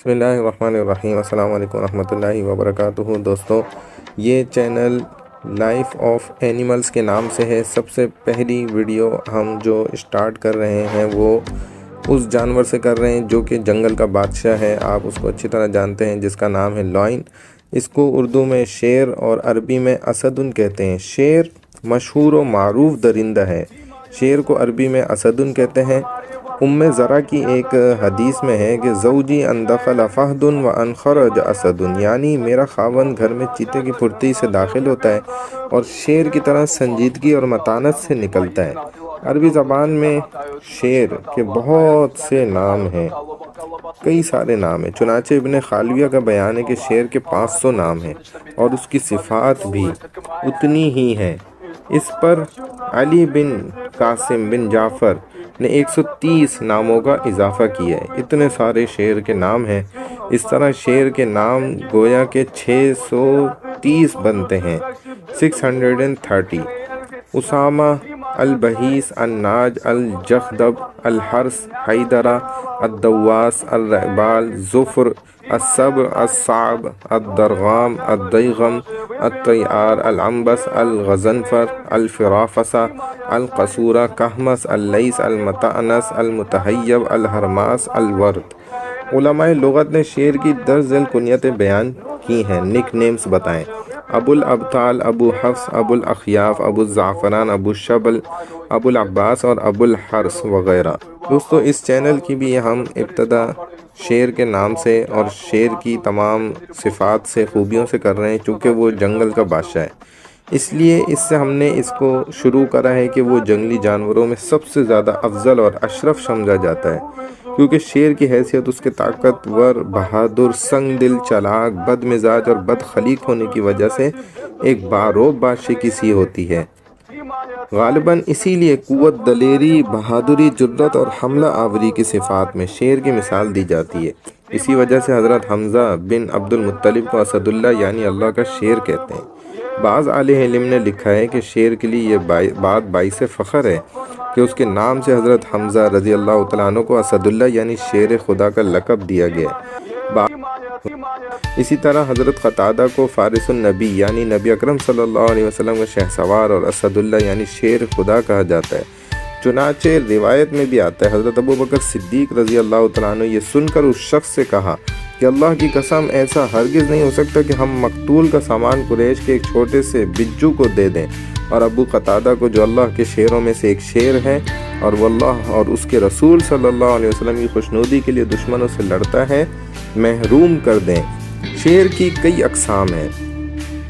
بسم اللہ الرحمن الرحیم۔ السلام علیکم ورحمۃ اللہ وبرکاتہ۔ دوستوں، یہ چینل لائف آف اینیملز کے نام سے ہے۔ سب سے پہلی ویڈیو ہم جو اسٹارٹ کر رہے ہیں وہ اس جانور سے کر رہے ہیں جو کہ جنگل کا بادشاہ ہے، آپ اس کو اچھی طرح جانتے ہیں، جس کا نام ہے لائن۔ اس کو اردو میں شیر اور عربی میں اسدن کہتے ہیں۔ شیر مشہور و معروف درندہ ہے۔ شیر کو عربی میں اسدن کہتے ہیں۔ زرع کی ایک حدیث میں ہے کہ زوجی ان دخل فہد و ان خرج اسدن، یعنی میرا خاوند گھر میں چیتے کی پھرتی سے داخل ہوتا ہے اور شیر کی طرح سنجیدگی اور متانت سے نکلتا ہے۔ عربی زبان میں شیر کے بہت سے نام ہیں، کئی سارے نام ہیں۔ چنانچہ ابن خالویہ کا بیان ہے کہ شیر کے 500 نام ہیں اور اس کی صفات بھی اتنی ہی ہیں۔ اس پر علی بن قاسم بن جعفر نے 130 ناموں کا اضافہ کیا ہے۔ اتنے سارے شیر کے نام ہیں۔ اس طرح شیر کے نام گویا کہ 630 بنتے ہیں، 630۔ اسامہ، البحیث، الناج، الجخدب، الحرس، حیدرہ، الدواس، الرعبال، ظفر، الصبر، الصعب، الدرغام، الدیغم، الطیار، العنبس، الغضنفر، الفرافسہ، القصورہ، کہمس، اللیث، المتعنس، المتحیب، الہرماس، الورد۔ علماء لغت نے شیر کی 10 ذیل کنیتیں بیان کی ہیں۔ نک نیمز بتائیں: ابو الابطال، ابو حفص، ابو الاخیاف، ابو الزعفران، ابو الشبل، ابو العباس اور ابو الحرس وغیرہ۔ دوستو، اس چینل کی بھی ہم ابتدا شیر کے نام سے اور شیر کی تمام صفات سے، خوبیوں سے کر رہے ہیں، چونکہ وہ جنگل کا بادشاہ ہے۔ اس لیے اس سے ہم نے اس کو شروع کرا ہے کہ وہ جنگلی جانوروں میں سب سے زیادہ افضل اور اشرف سمجھا جاتا ہے، کیونکہ شیر کی حیثیت اس کے طاقتور، بہادر، سنگ دل، چالاک، بد مزاج اور بد خلیق ہونے کی وجہ سے ایک باروب بادشاہ کی سی ہوتی ہے۔ غالباً اسی لیے قوت، دلیری، بہادری، جرأت اور حملہ آوری کی صفات میں شیر کی مثال دی جاتی ہے۔ اسی وجہ سے حضرت حمزہ بن عبد المطلب کو اسد اللہ یعنی اللہ کا شیر کہتے ہیں۔ بعض اہل علم نے لکھا ہے کہ شیر کے لیے یہ بات باعث فخر ہے کہ اس کے نام سے حضرت حمزہ رضی اللہ تعالیٰ عنہ کو اسد اللہ یعنی شیر خدا کا لقب دیا گیا ہے۔ اسی طرح حضرت قتادہ کو فارس النبی یعنی نبی اکرم صلی اللہ علیہ وسلم کا شہسوار اور اسد اللہ یعنی شیر خدا کہا جاتا ہے۔ چنانچہ روایت میں بھی آتا ہے، حضرت ابوبکر صدیق رضی اللہ تعالیٰ عنہ یہ سن کر اس شخص سے کہا کہ اللہ کی قسم، ایسا ہرگز نہیں ہو سکتا کہ ہم مقتول کا سامان قریش کے ایک چھوٹے سے بجو کو دے دیں، اور ابو قتادہ کو جو اللہ کے شیروں میں سے ایک شیر ہے اور وہ اللہ اور اس کے رسول صلی اللہ علیہ وسلم کی خوشنودی کے لیے دشمنوں سے لڑتا ہے، محروم کر دیں۔ شیر کی کئی اقسام ہیں،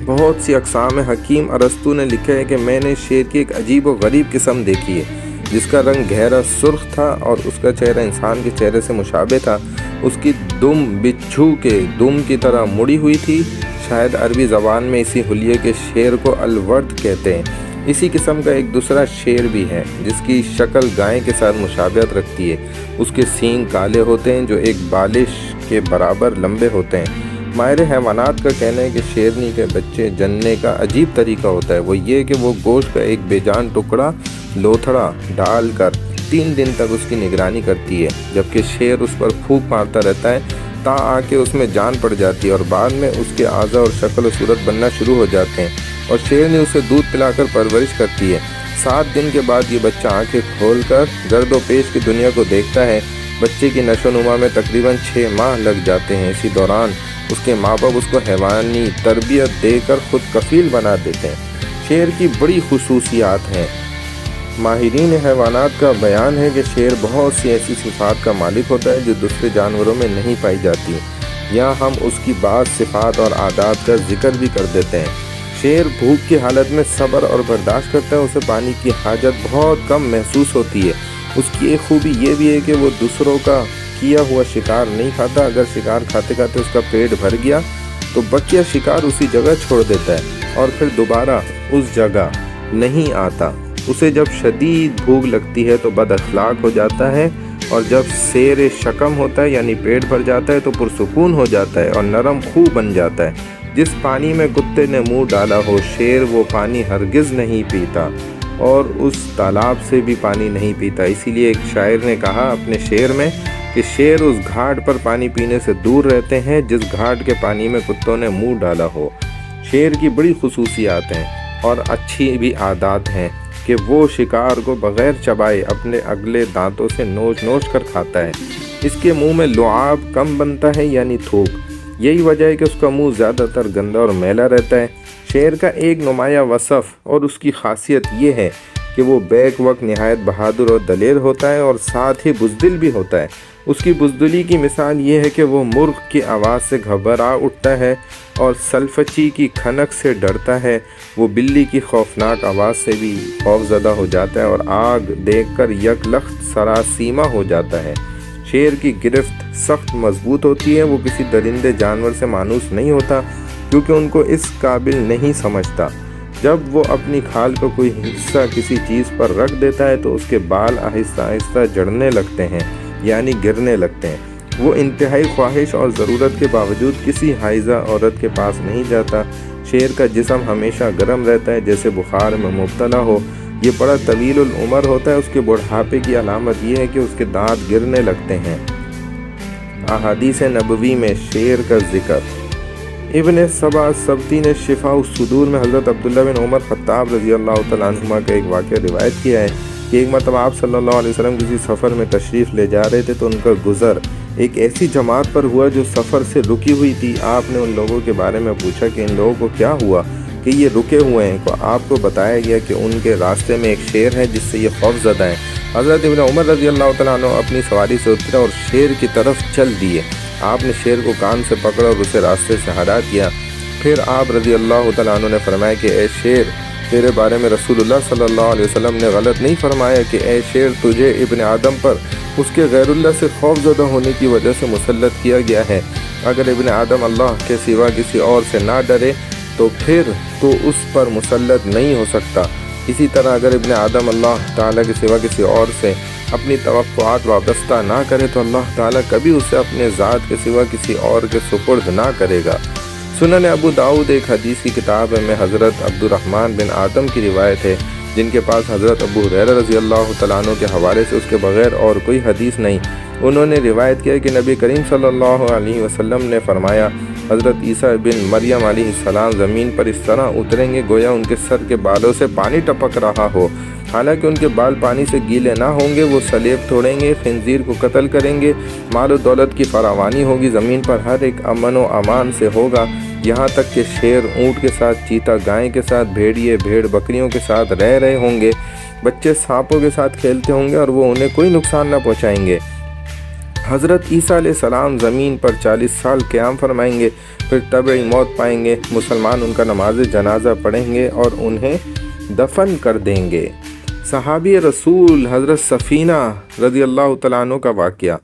بہت سی اقسام ہیں۔ حکیم ارسطو نے لکھا ہے کہ میں نے شیر کی ایک عجیب و غریب قسم دیکھی ہے، جس کا رنگ گہرا سرخ تھا اور اس کا چہرہ انسان کے چہرے سے مشابہ تھا۔ اس کی دم بچھو کے دم کی طرح مڑی ہوئی تھی۔ شاید عربی زبان میں اسی حلیے کے شیر کو الورد کہتے ہیں۔ اسی قسم کا ایک دوسرا شیر بھی ہے جس کی شکل گائے کے ساتھ مشابہت رکھتی ہے۔ اس کے سینگ کالے ہوتے ہیں جو ایک بالش کے برابر لمبے ہوتے ہیں۔ ماہر حیوانات کا کہنا ہے کہ شیرنی کے بچے جننے کا عجیب طریقہ ہوتا ہے، وہ یہ کہ وہ گوشت کا ایک بے جان ٹکڑا لوتھڑا ڈال کر 3 دن تک اس کی نگرانی کرتی ہے، جبکہ شیر اس پر پھونک مارتا رہتا ہے تا آ کے اس میں جان پڑ جاتی ہے اور بعد میں اس کے اعضاء اور شکل و صورت بننا شروع ہو جاتے ہیں، اور شیرنی اسے دودھ پلا کر پرورش کرتی ہے۔ 7 دن کے بعد یہ بچہ آنکھیں کھول کر گرد و پیش کی دنیا کو دیکھتا ہے۔ بچے کی نشو و نما میں تقریباً 6 ماہ لگ جاتے ہیں۔ اسی دوران اس کے ماں باپ اس کو حیوانی تربیت دے کر خود کفیل بنا دیتے ہیں۔ شیر کی بڑی خصوصیات ہیں۔ ماہرین حیوانات کا بیان ہے کہ شیر بہت سی ایسی صفات کا مالک ہوتا ہے جو دوسرے جانوروں میں نہیں پائی جاتی۔ یہاں ہم اس کی بعض صفات اور عادات کا ذکر بھی کر دیتے ہیں۔ شیر بھوک کی حالت میں صبر اور برداشت کرتا ہے، اسے پانی کی حاجت بہت کم محسوس ہوتی ہے۔ اس کی ایک خوبی یہ بھی ہے کہ وہ دوسروں کا کیا ہوا شکار نہیں کھاتا۔ اگر شکار کھاتے کھاتے اس کا پیٹ بھر گیا تو بقیہ شکار اسی جگہ چھوڑ دیتا ہے اور پھر دوبارہ اس جگہ نہیں آتا۔ اسے جب شدید بھوک لگتی ہے تو بد اخلاق ہو جاتا ہے، اور جب سیر شکم ہوتا ہے یعنی پیٹ بھر جاتا ہے تو پرسکون ہو جاتا ہے اور نرم خو بن جاتا ہے۔ جس پانی میں کتے نے منہ ڈالا ہو، شیر وہ پانی ہرگز نہیں پیتا اور اس تالاب سے بھی پانی نہیں پیتا۔ اسی لیے ایک شاعر نے کہا اپنے شعر میں کہ شیر اس گھاٹ پر پانی پینے سے دور رہتے ہیں جس گھاٹ کے پانی میں کتوں نے منہ ڈالا ہو۔ شیر کی بڑی خصوصیات ہیں اور اچھی بھی عادات ہیں کہ وہ شکار کو بغیر چبائے اپنے اگلے دانتوں سے نوچ نوچ کر کھاتا ہے۔ اس کے منہ میں لعاب کم بنتا ہے یعنی تھوک، یہی وجہ ہے کہ اس کا منہ زیادہ تر گندا اور میلا رہتا ہے۔ شیر کا ایک نمایاں وصف اور اس کی خاصیت یہ ہے کہ وہ بیک وقت نہایت بہادر اور دلیر ہوتا ہے اور ساتھ ہی بزدل بھی ہوتا ہے۔ اس کی بزدلی کی مثال یہ ہے کہ وہ مرغ کی آواز سے گھبرا اٹھتا ہے اور سلفچی کی کھنک سے ڈرتا ہے۔ وہ بلی کی خوفناک آواز سے بھی خوف زدہ ہو جاتا ہے اور آگ دیکھ کر یک لخت سراسیمہ ہو جاتا ہے۔ شیر کی گرفت سخت مضبوط ہوتی ہے، وہ کسی درندے جانور سے مانوس نہیں ہوتا کیونکہ ان کو اس قابل نہیں سمجھتا۔ جب وہ اپنی کھال کا کوئی حصہ کسی چیز پر رکھ دیتا ہے تو اس کے بال آہستہ آہستہ جڑنے لگتے ہیں یعنی گرنے لگتے ہیں۔ وہ انتہائی خواہش اور ضرورت کے باوجود کسی حائضہ عورت کے پاس نہیں جاتا۔ شیر کا جسم ہمیشہ گرم رہتا ہے جیسے بخار میں مبتلا ہو۔ یہ بڑا طویل العمر ہوتا ہے۔ اس کے بڑھاپے کی علامت یہ ہے کہ اس کے دانت گرنے لگتے ہیں۔ احادیث نبوی میں شیر کا ذکر۔ ابن سبا سبتی نے شفاء الصدور میں حضرت عبداللہ بن عمر خطاب رضی اللہ تعالیٰ عنہما کا ایک واقعہ روایت کیا ہے کہ ایک مرتبہ آپ صلی اللہ علیہ وسلم کسی سفر میں تشریف لے جا رہے تھے تو ان کا گزر ایک ایسی جماعت پر ہوا جو سفر سے رکی ہوئی تھی۔ آپ نے ان لوگوں کے بارے میں پوچھا کہ ان لوگوں کو کیا ہوا کہ یہ رکے ہوئے ہیں، تو آپ کو بتایا گیا کہ ان کے راستے میں ایک شیر ہے جس سے یہ خوف زدہ ہیں۔ حضرت ابن عمر رضی اللہ تعالیٰ عنہ اپنی سواری سے اترے اور شیر کی طرف چل دیے۔ آپ نے شیر کو کان سے پکڑا اور اسے راستے سے ہٹا دیا۔ پھر آپ رضی اللہ تعالیٰ عنہ نے فرمایا کہ اے شیر، تیرے بارے میں رسول اللہ صلی اللہ علیہ وسلم نے غلط نہیں فرمایا کہ اے شیر، تجھے ابن آدم پر اس کے غیر اللہ سے خوف زدہ ہونے کی وجہ سے مسلط کیا گیا ہے۔ اگر ابن آدم اللہ کے سوا کسی اور سے نہ ڈرے تو پھر تو اس پر مسلط نہیں ہو سکتا۔ اسی طرح اگر ابن آدم اللہ تعالیٰ کے سوا کسی اور سے اپنی توقعات وابستہ نہ کرے تو اللہ تعالیٰ کبھی اسے اپنے ذات کے سوا کسی اور کے سپرد نہ کرے گا۔ سنن ابو داؤد ایک حدیث کی کتاب ہے میں حضرت عبد الرحمن بن آدم کی روایت ہے جن کے پاس حضرت ابو ہریرہ رضی اللہ تعالیٰ عنہ کے حوالے سے اس کے بغیر اور کوئی حدیث نہیں۔ انہوں نے روایت کیا کہ نبی کریم صلی اللہ علیہ وسلم نے فرمایا، حضرت عیسیٰ بن مریم علیہ السلام زمین پر اس طرح اتریں گے گویا ان کے سر کے بالوں سے پانی ٹپک رہا ہو، حالانکہ ان کے بال پانی سے گیلے نہ ہوں گے۔ وہ سلیب توڑیں گے، خنزیر کو قتل کریں گے، مال و دولت کی فراوانی ہوگی، زمین پر ہر ایک امن و امان سے ہوگا، یہاں تک کہ شیر اونٹ کے ساتھ، چیتا گائے کے ساتھ، بھیڑیے بھیڑ بکریوں کے ساتھ رہ رہے ہوں گے، بچے سانپوں کے ساتھ کھیلتے ہوں گے اور وہ انہیں کوئی نقصان نہ پہنچائیں گے۔ حضرت عیسیٰ علیہ السلام زمین پر 40 سال قیام فرمائیں گے، پھر طبعی موت پائیں گے۔ مسلمان ان کا نماز جنازہ پڑھیں گے اور انہیں دفن کر دیں گے۔ صحابی رسول حضرت سفینہ رضی اللہ تعالیٰ عنہ کا واقعہ۔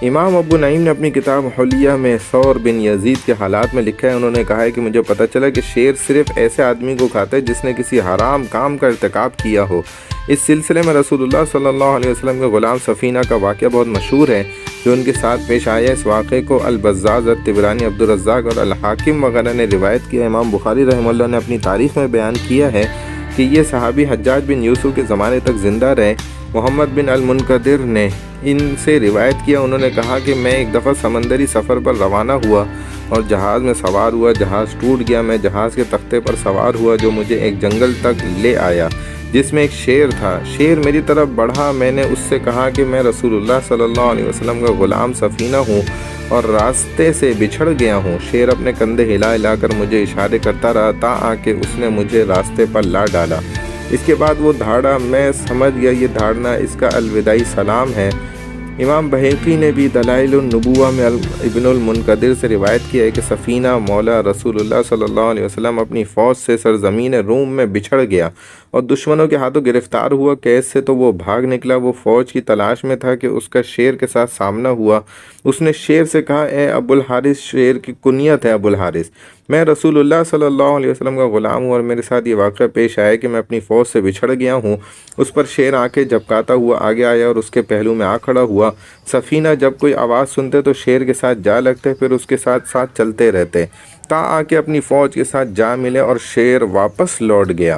امام ابو نعیم نے اپنی کتاب حلیہ میں ثور بن یزید کے حالات میں لکھا ہے، انہوں نے کہا ہے کہ مجھے پتہ چلا کہ شیر صرف ایسے آدمی کو کھاتا ہے جس نے کسی حرام کام کا ارتکاب کیا ہو۔ اس سلسلے میں رسول اللہ صلی اللہ علیہ وسلم کے غلام سفینہ کا واقعہ بہت مشہور ہے جو ان کے ساتھ پیش آیا۔ اس واقعے کو البزاز، الطبرانی، عبدالرزاق اور الحاکم وغیرہ نے روایت کیا۔ امام بخاری رحمہ اللہ نے اپنی تاریخ میں بیان کیا ہے کہ یہ صحابی حجاج بن یوسف کے زمانے تک زندہ رہے۔ محمد بن المنقدر نے ان سے روایت کیا، انہوں نے کہا کہ میں ایک دفعہ سمندری سفر پر روانہ ہوا اور جہاز میں سوار ہوا، جہاز ٹوٹ گیا، میں جہاز کے تختے پر سوار ہوا جو مجھے ایک جنگل تک لے آیا جس میں ایک شیر تھا۔ شیر میری طرف بڑھا، میں نے اس سے کہا کہ میں رسول اللہ صلی اللہ علیہ وسلم کا غلام سفینہ ہوں اور راستے سے بچھڑ گیا ہوں۔ شیر اپنے کندھے ہلا ہلا کر مجھے اشارے کرتا رہا تا آ کے اس نے مجھے راستے پر لا ڈالا۔ اس کے بعد وہ دھاڑا، میں سمجھ گیا یہ دھاڑنا اس کا الوداعی سلام ہے۔ امام بہقی نے بھی دلائل النبوہ میں ابن المنقدر سے روایت کیا ہے کہ سفینہ مولا رسول اللہ صلی اللہ علیہ وسلم اپنی فوج سے سرزمین روم میں بچھڑ گیا اور دشمنوں کے ہاتھوں گرفتار ہوا۔ قید سے تو وہ بھاگ نکلا، وہ فوج کی تلاش میں تھا کہ اس کا شیر کے ساتھ سامنا ہوا۔ اس نے شیر سے کہا، اے ابو الحارث، شیر کی کنیت ہے ابو الحارث، میں رسول اللہ صلی اللہ علیہ وسلم کا غلام ہوں اور میرے ساتھ یہ واقعہ پیش آیا کہ میں اپنی فوج سے بچھڑ گیا ہوں۔ اس پر شیر آنکھیں جھپکاتا ہوا آگے آیا اور اس کے پہلو میں آ کھڑا ہوا۔ سفینہ جب کوئی آواز سنتے تو شیر کے ساتھ جا لگتے، پھر اس کے ساتھ ساتھ چلتے رہتے تا آ کے اپنی فوج کے ساتھ جا ملے اور شیر واپس لوٹ گیا۔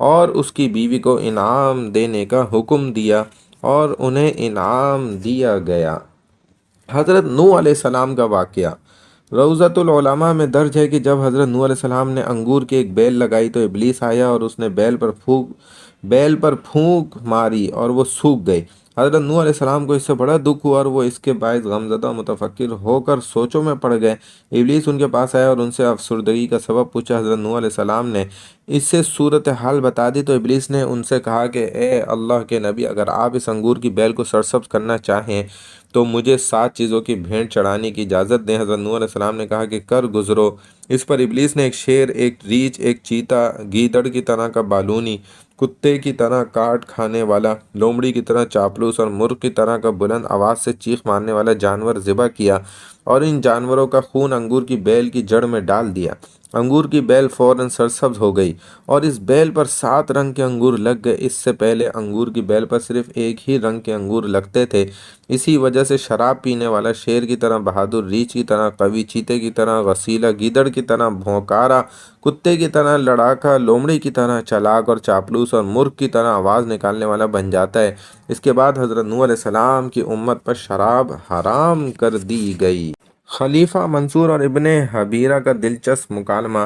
اور اس کی بیوی کو انعام دینے کا حکم دیا اور انہیں انعام دیا گیا۔ حضرت نوح علیہ السلام کا واقعہ روضۃ العلماء میں درج ہے کہ جب حضرت نوح علیہ السلام نے انگور کی ایک بیل لگائی تو ابلیس آیا اور اس نے بیل پر پھونک ماری اور وہ سوکھ گئی۔ حضرت نوح علیہ السلام کو اس سے بڑا دکھ ہوا اور وہ اس کے باعث غمزدہ متفکر ہو کر سوچوں میں پڑ گئے۔ ابلیس ان کے پاس آیا اور ان سے افسردگی کا سبب پوچھا۔ حضرت نوح علیہ السلام نے اس سے صورتحال بتا دی تو ابلیس نے ان سے کہا کہ اے اللہ کے نبی، اگر آپ اس انگور کی بیل کو سرسبز کرنا چاہیں تو مجھے 7 چیزوں کی بھیٹ چڑھانے کی اجازت دیں۔ حضرت نوح علیہ السلام نے کہا کہ کر گزرو۔ اس پر ابلیس نے ایک شیر، ایک ریچھ، ایک چیتا، گیدڑ کی طرح کا بالونی، کتے کی طرح کاٹ کھانے والا، لومڑی کی طرح چاپلوس اور مرغ کی طرح کا بلند آواز سے چیخ مارنے والا جانور ذبح کیا اور ان جانوروں کا خون انگور کی بیل کی جڑ میں ڈال دیا۔ انگور کی بیل فوراً سرسبز ہو گئی اور اس بیل پر 7 رنگ کے انگور لگ گئے۔ اس سے پہلے انگور کی بیل پر صرف ایک ہی رنگ کے انگور لگتے تھے۔ اسی وجہ سے شراب پینے والا شیر کی طرح بہادر، ریچھ کی طرح قوی، چیتے کی طرح غسیلا، گیدڑ کی طرح بھونکارا، کتے کی طرح لڑاکا، لومڑی کی طرح چالاک اور چاپلوس اور مرغ کی طرح آواز نکالنے والا بن جاتا ہے۔ اس کے بعد حضرت نوح علیہ السلام کی امت پر شراب حرام کر دی گئی۔ خلیفہ منصور اور ابن حبیرہ کا دلچسپ مکالمہ۔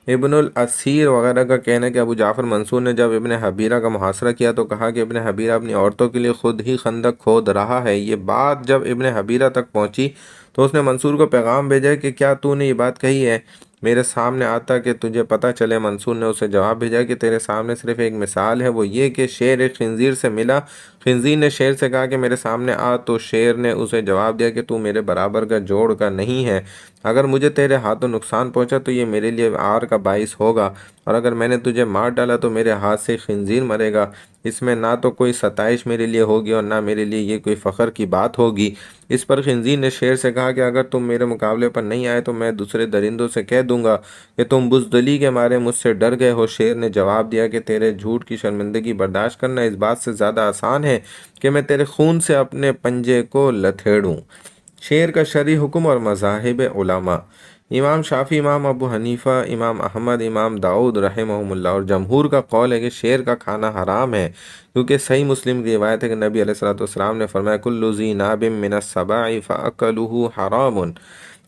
ابن الاثیر وغیرہ کا کہنا ہے کہ ابو جعفر منصور نے جب ابن حبیرہ کا محاصرہ کیا تو کہا کہ ابن حبیرہ اپنی عورتوں کے لیے خود ہی خندق کھود رہا ہے۔ یہ بات جب ابن حبیرہ تک پہنچی تو اس نے منصور کو پیغام بھیجا کہ کیا تو نے یہ بات کہی ہے؟ میرے سامنے آتا کہ تجھے پتہ چلے۔ منصور نے اسے جواب بھیجا کہ تیرے سامنے صرف ایک مثال ہے، وہ یہ کہ شیر ایک خنزیر سے ملا۔ خنزیر نے شیر سے کہا کہ میرے سامنے آ، تو شیر نے اسے جواب دیا کہ تو میرے برابر کا جوڑ کا نہیں ہے۔ اگر مجھے تیرے ہاتھوں نقصان پہنچا تو یہ میرے لیے عار کا باعث ہوگا، اور اگر میں نے تجھے مار ڈالا تو میرے ہاتھ سے خنزیر مرے گا۔ اس میں نہ تو کوئی ستائش میرے لیے ہوگی اور نہ میرے لیے یہ کوئی فخر کی بات ہوگی۔ اس پر خنزیر نے شیر سے کہا کہ اگر تم میرے مقابلے پر نہیں آئے تو میں دوسرے درندوں سے کہہ دوں گا کہ تم بزدلی کے مارے مجھ سے ڈر گئے ہو۔ شیر نے جواب دیا کہ تیرے جھوٹ کی شرمندگی برداشت کرنا اس بات سے زیادہ آسان ہے کہ میں تیرے خون سے اپنے پنجے کو لتھیڑوں۔ شیر کا شرعی حکم اور مذاہب علماء۔ امام شافعی، امام ابو حنیفہ، امام احمد، امام داؤد رحمہم اللہ اور جمہور کا قول ہے کہ شیر کا کھانا حرام ہے، کیونکہ صحیح مسلم کی روایت ہے کہ نبی علیہ الصلوۃ والسلام نے فرمایا کل ذی ناب من السباع فاکلہ حرام،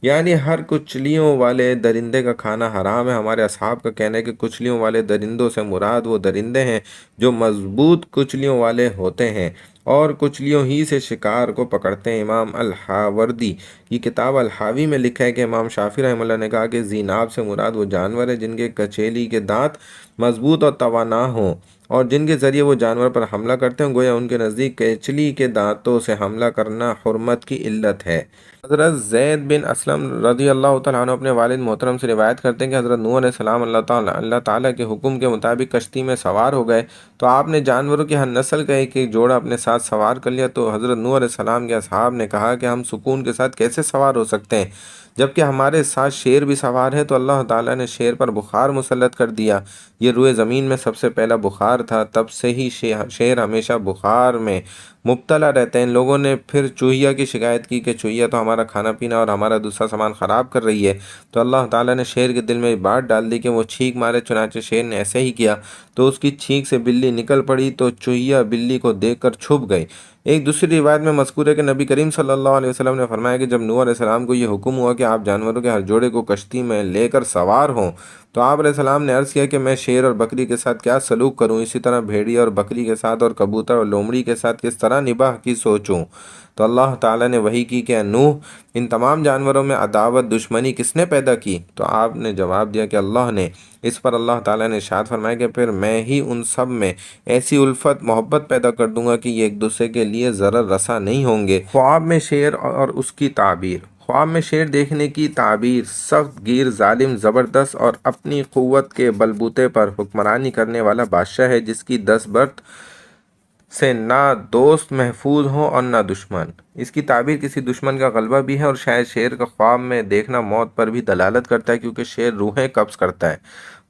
یعنی ہر کچلیوں والے درندے کا کھانا حرام ہے۔ ہمارے اصحاب کا کہنا ہے کہ کچلیوں والے درندوں سے مراد وہ درندے ہیں جو مضبوط کچلیوں والے ہوتے ہیں اور کچلیوں ہی سے شکار کو پکڑتے ہیں۔ امام الحاوردی کی کتاب الحاوی میں لکھا ہے کہ امام شافعی رحمہ اللہ نے کہا کہ ذی ناب سے مراد وہ جانور ہے جن کے کچیلی کے دانت مضبوط اور توانا ہوں اور جن کے ذریعے وہ جانور پر حملہ کرتے ہیں، گویا ان کے نزدیک کچلی کے دانتوں سے حملہ کرنا حرمت کی علت ہے۔ حضرت زید بن اسلم رضی اللہ تعالیٰ عنہ اپنے والد محترم سے روایت کرتے ہیں کہ حضرت نوح علیہ السلام اللہ تعالیٰ کے حکم کے مطابق کشتی میں سوار ہو گئے تو آپ نے جانوروں کی ہر نسل کا ایک جوڑا اپنے ساتھ سوار کر لیا۔ تو حضرت نوح علیہ السلام کے اصحاب نے کہا کہ ہم سکون کے ساتھ کیسے سوار ہو سکتے ہیں جبکہ ہمارے ساتھ شیر بھی سوار ہے؟ تو اللہ تعالیٰ نے شیر پر بخار مسلط کر دیا۔ یہ روئے زمین میں سب سے پہلا بخار تھا، تب سے ہی شیر ہمیشہ بخار میں مبتلا رہتے ہیں۔ ان لوگوں نے پھر چوہیا کی شکایت کی کہ چوہیا تو ہمارا کھانا پینا اور ہمارا دوسرا سامان خراب کر رہی ہے۔ تو اللہ تعالیٰ نے شیر کے دل میں یہ بات ڈال دی کہ وہ چھینک مارے، چنانچہ شیر نے ایسے ہی کیا تو اس کی چھینک سے بلی نکل پڑی تو چوہیا بلی کو دیکھ کر چھپ گئی۔ ایک دوسری روایت میں مذکور ہے کہ نبی کریم صلی اللہ علیہ وسلم نے فرمایا کہ جب نوح علیہ السلام کو یہ حکم ہوا کہ آپ جانوروں کے ہر جوڑے کو کشتی میں لے کر سوار ہوں تو آپ علیہ السلام نے عرض کیا کہ میں شیر اور بکری کے ساتھ کیا سلوک کروں، اسی طرح بھیڑیا اور بکری کے ساتھ اور کبوتر اور لومڑی کے ساتھ کس طرح نباہ کی سوچوں۔ تو اللہ تعالیٰ نے وحی کی کہ نوح، ان تمام جانوروں میں عداوت دشمنی کس نے پیدا کی؟ تو آپ نے جواب دیا کہ اللہ نے۔ اس پر اللہ تعالیٰ نے ارشاد فرمایا کہ پھر میں ہی ان سب میں ایسی الفت محبت پیدا کر دوں گا کہ یہ ایک دوسرے کے لیے ضرر رساں نہیں ہوں گے۔ خواب میں شیر اور اس کی تعبیر۔ خواب میں شیر دیکھنے کی تعبیر سخت گیر، ظالم، زبردست اور اپنی قوت کے بلبوتے پر حکمرانی کرنے والا بادشاہ ہے جس کی دستبرد سے نہ دوست محفوظ ہوں اور نہ دشمن۔ اس کی تعبیر کسی دشمن کا غلبہ بھی ہے اور شاید شیر کا خواب میں دیکھنا موت پر بھی دلالت کرتا ہے کیونکہ شیر روحیں قبض کرتا ہے۔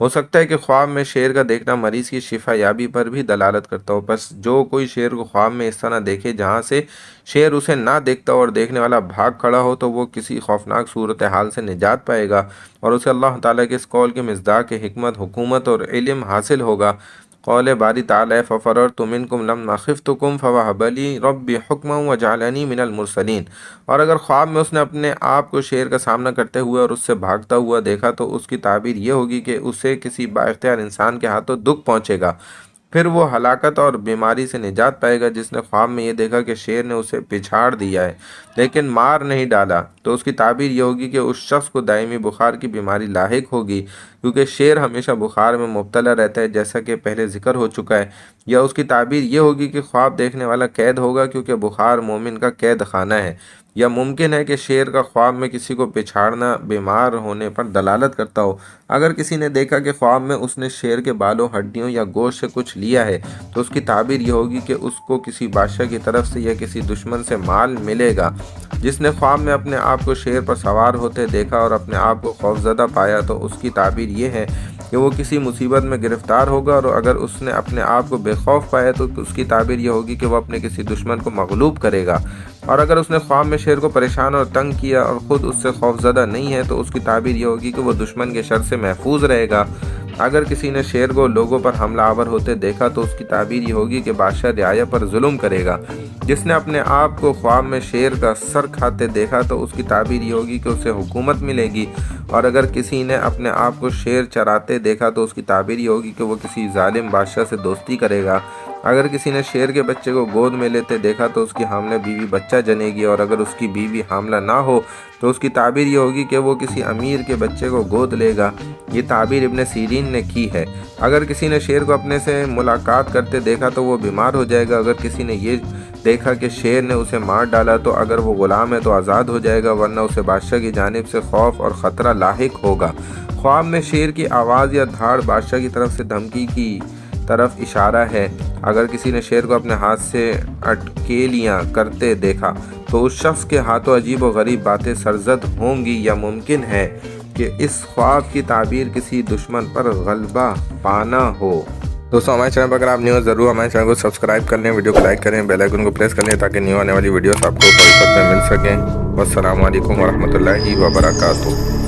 ہو سکتا ہے کہ خواب میں شیر کا دیکھنا مریض کی شفا یابی پر بھی دلالت کرتا ہو۔ بس جو کوئی شیر کو خواب میں اس طرح دیکھے جہاں سے شیر اسے نہ دیکھتا اور دیکھنے والا بھاگ کھڑا ہو تو وہ کسی خوفناک صورتحال سے نجات پائے گا اور اسے اللہ تعالیٰ کے اس قول کے مصداق حکمت، حکومت اور علم حاصل ہوگا۔ قول باری تعالی ففررت منکم لما خفتکم فوہب لی ربی حکما وجعلنی من المرسلین۔ اور اگر خواب میں اس نے اپنے آپ کو شیر کا سامنا کرتے ہوئے اور اس سے بھاگتا ہوا دیکھا تو اس کی تعبیر یہ ہوگی کہ اسے کسی با اختیار انسان کے ہاتھوں دکھ پہنچے گا، پھر وہ ہلاکت اور بیماری سے نجات پائے گا۔ جس نے خواب میں یہ دیکھا کہ شیر نے اسے پچھاڑ دیا ہے لیکن مار نہیں ڈالا تو اس کی تعبیر یہ ہوگی کہ اس شخص کو دائمی بخار کی بیماری لاحق ہوگی، کیونکہ شیر ہمیشہ بخار میں مبتلا رہتا ہے جیسا کہ پہلے ذکر ہو چکا ہے۔ یا اس کی تعبیر یہ ہوگی کہ خواب دیکھنے والا قید ہوگا، کیونکہ بخار مومن کا قید خانہ ہے۔ یا ممکن ہے کہ شیر کا خواب میں کسی کو پچھاڑنا بیمار ہونے پر دلالت کرتا ہو۔ اگر کسی نے دیکھا کہ خواب میں اس نے شیر کے بالوں، ہڈیوں یا گوشت سے کچھ لیا ہے تو اس کی تعبیر یہ ہوگی کہ اس کو کسی بادشاہ کی طرف سے یا کسی دشمن سے مال ملے گا۔ جس نے خواب میں اپنے آپ کو شیر پر سوار ہوتے دیکھا اور اپنے آپ کو خوفزدہ پایا تو اس کی تعبیر یہ ہے کہ وہ کسی مصیبت میں گرفتار ہوگا، اور اگر اس نے اپنے آپ کو بے خوف پایا تو اس کی تعبیر یہ ہوگی کہ وہ اپنے کسی دشمن کو مغلوب کرے گا۔ اور اگر اس نے خواب میں شیر کو پریشان اور تنگ کیا اور خود اس سے خوفزدہ نہیں ہے تو اس کی تعبیر یہ ہوگی کہ وہ دشمن کے شر سے محفوظ رہے گا۔ اگر کسی نے شیر کو لوگوں پر حملہ آور ہوتے دیکھا تو اس کی تعبیر یہ ہوگی کہ بادشاہ رعایا پر ظلم کرے گا۔ جس نے اپنے آپ کو خواب میں شیر کا سر کھاتے دیکھا تو اس کی تعبیر یہ ہوگی کہ اسے حکومت ملے گی۔ اور اگر کسی نے اپنے آپ کو شیر چراتے دیکھا تو اس کی تعبیر یہ ہوگی کہ وہ کسی ظالم بادشاہ سے دوستی کرے گا۔ اگر کسی نے شیر کے بچے کو گود میں لیتے دیکھا تو اس کی حاملہ بیوی بچہ جنے گی، اور اگر اس کی بیوی حاملہ نہ ہو تو اس کی تعبیر یہ ہوگی کہ وہ کسی امیر کے بچے کو گود لے گا۔ یہ تعبیر ابن سیرین نے کی ہے۔ اگر کسی نے شیر کو اپنے سے ملاقات کرتے دیکھا تو وہ بیمار ہو جائے گا۔ اگر کسی نے یہ دیکھا کہ شیر نے اسے مار ڈالا تو اگر وہ غلام ہے تو آزاد ہو جائے گا، ورنہ اسے بادشاہ کی جانب سے خوف اور خطرہ لاحق ہوگا۔ خواب میں شیر کی آواز یا دھاڑ بادشاہ کی طرف سے دھمکی کی طرف اشارہ ہے۔ اگر کسی نے شیر کو اپنے ہاتھ سے اٹکیلیاں کرتے دیکھا تو اس شخص کے ہاتھوں عجیب و غریب باتیں سرزد ہوں گی، یا ممکن ہے کہ اس خواب کی تعبیر کسی دشمن پر غلبہ پانا ہو۔ دوستوں ہمارے چینل پر اگر آپ نیو ہیں ضرور ہمارے چینل کو سبسکرائب کر لیں، ویڈیو کو لائک کریں، بیل آئیکن کو پریس کر لیں تاکہ نیو آنے والی ویڈیوز آپ کو فرصت میں مل سکیں۔ والسلام علیکم ورحمۃ اللہ وبرکاتہ۔